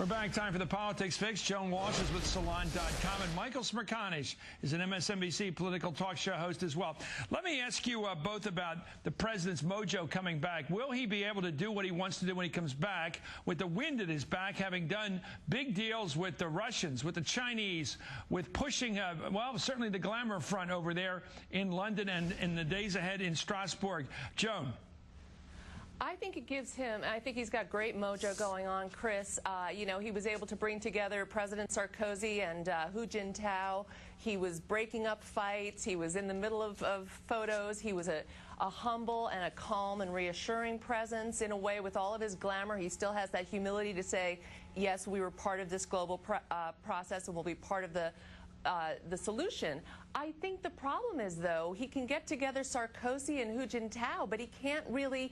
We're back. Time for the Politics Fix. Joan Walsh is with Salon.com, and Michael Smerconish is an MSNBC political talk show host as well. Let me ask you both about the president's mojo coming back. Will he be able to do what he wants to do when he comes back with the wind at his back, having done big deals with the Russians, with the Chinese, with pushing, well, certainly the glamour front over there in London and in the days ahead in Strasbourg? Joan. I think it gives him, I think he's got great mojo going on, Chris. You know, he was able to bring together President Sarkozy and Hu Jintao. He was breaking up fights. He was in the middle of photos. He was a humble and a calm and reassuring presence in a way. With all of his glamour, he still has that humility to say, yes, we were part of this global process and we'll be part of the solution. I think the problem is, though, he can get together Sarkozy and Hu Jintao, but he can't really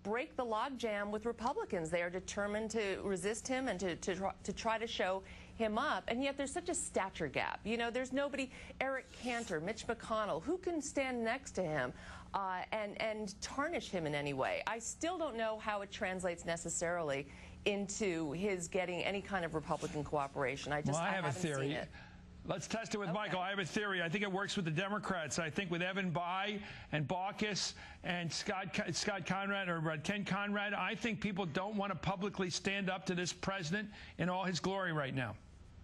break the logjam with Republicans. They are determined to resist him and to try to show him up, and yet there's such a stature gap. You know, there's nobody, Eric Cantor, Mitch McConnell, who can stand next to him and tarnish him in any way. I still don't know how it translates necessarily into his getting any kind of Republican cooperation. I have a theory. Let's test it with Michael. I have a theory. I think it works with the Democrats. I think with Evan Bayh and Baucus and Scott Conrad or Ken Conrad, I think people don't want to publicly stand up to this president in all his glory right now.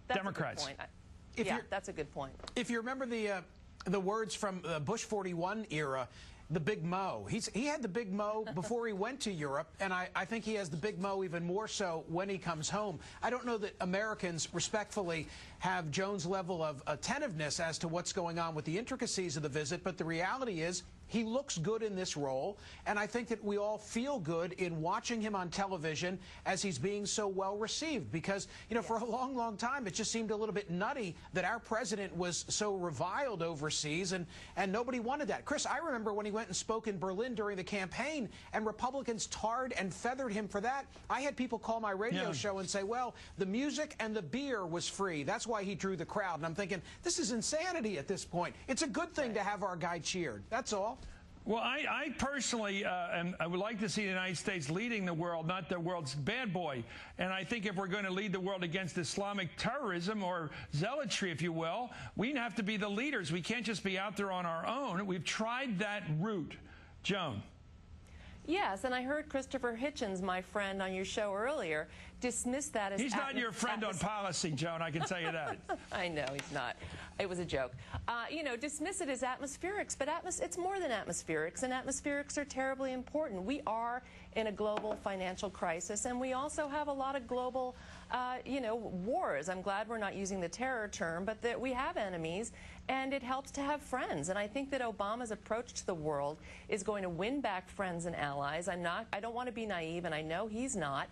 That's Democrats. A good point. Yeah, that's a good point. If you remember the words from Bush 41 era, the Big Mo. He had the Big Mo before he went to Europe, and I think he has the Big Mo even more so when he comes home. I don't know that Americans respectfully have Joan's level of attentiveness as to what's going on with the intricacies of the visit, but the reality is he looks good in this role, and I think that we all feel good in watching him on television as he's being so well received, because, you know, for a long, long time it just seemed a little bit nutty that our president was so reviled overseas, and nobody wanted that. Chris, I remember when he went and spoke in Berlin during the campaign, and Republicans tarred and feathered him for that. I had people call my radio show and say, well, the music and the beer was free. That's why he drew the crowd. And I'm thinking, this is insanity at this point. It's a good thing to have our guy cheered. That's all. Well, I personally I would like to see the United States leading the world, not the world's bad boy. And I think if we're going to lead the world against Islamic terrorism or zealotry, if you will, we have to be the leaders. We can't just be out there on our own. We've tried that route. Joan. Yes, and I heard Christopher Hitchens, my friend on your show earlier, dismiss that as... He's not your friend on policy, Joan, I can tell you that. I know, he's not. It was a joke. You know, dismiss it as atmospherics, but it's more than atmospherics, and atmospherics are terribly important. We are in a global financial crisis, and we also have a lot of global, you know, wars. I'm glad we're not using the terror term, but that we have enemies, and it helps to have friends. And I think that Obama's approach to the world is going to win back friends and allies. I don't want to be naive, and I know he's not.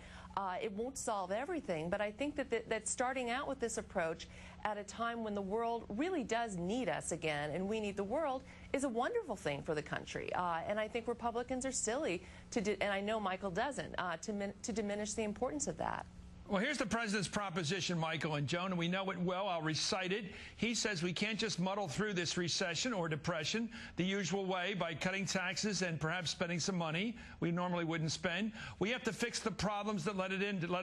It won't solve everything, but I think that starting out with this approach at a time when the world really does need us again, and we need the world, is a wonderful thing for the country. And I think Republicans are silly and I know Michael doesn't, to diminish the importance of that. Well, here's the president's proposition, Michael and Joan, and we know it well. I'll recite it. He says we can't just muddle through this recession or depression the usual way by cutting taxes and perhaps spending some money we normally wouldn't spend. We have to fix the problems that let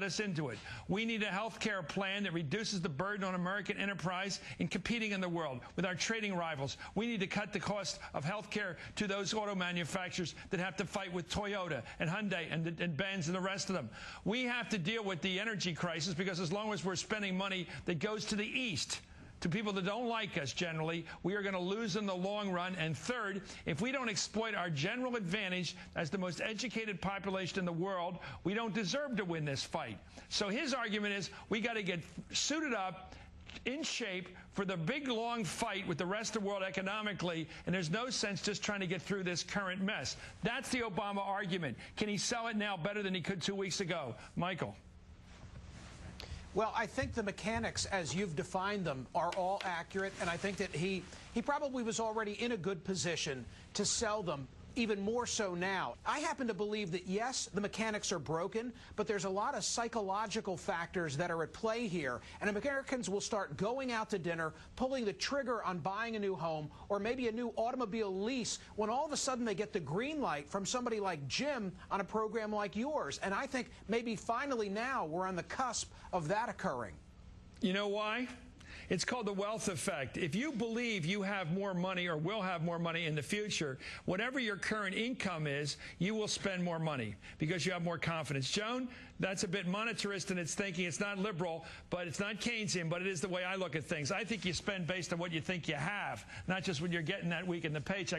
us into it. We need a health care plan that reduces the burden on American enterprise in competing in the world with our trading rivals. We need to cut the cost of health care to those auto manufacturers that have to fight with Toyota and Hyundai and Benz and the rest of them. We have to deal with the energy crisis, because as long as we're spending money that goes to the east, to people that don't like us generally, we are going to lose in the long run. And third, if we don't exploit our general advantage as the most educated population in the world, we don't deserve to win this fight. So his argument is we got to get suited up, in shape for the big, long fight with the rest of the world economically, and there's no sense just trying to get through this current mess. That's the Obama argument. Can he sell it now better than he could 2 weeks ago? Michael. Well, I think the mechanics, as you've defined them, are all accurate, and I think that he probably was already in a good position to sell them even more so now. I happen to believe that, yes, the mechanics are broken, but there's a lot of psychological factors that are at play here, and Americans will start going out to dinner, pulling the trigger on buying a new home or maybe a new automobile lease when all of a sudden they get the green light from somebody like Jim on a program like yours. And I think maybe finally now we're on the cusp of that occurring. You know why? It's called the wealth effect. If you believe you have more money or will have more money in the future, whatever your current income is, you will spend more money because you have more confidence. Joan, that's a bit monetarist in its thinking. It's not liberal, but it's not Keynesian, but it is the way I look at things. I think you spend based on what you think you have, not just what you're getting that week in the paycheck.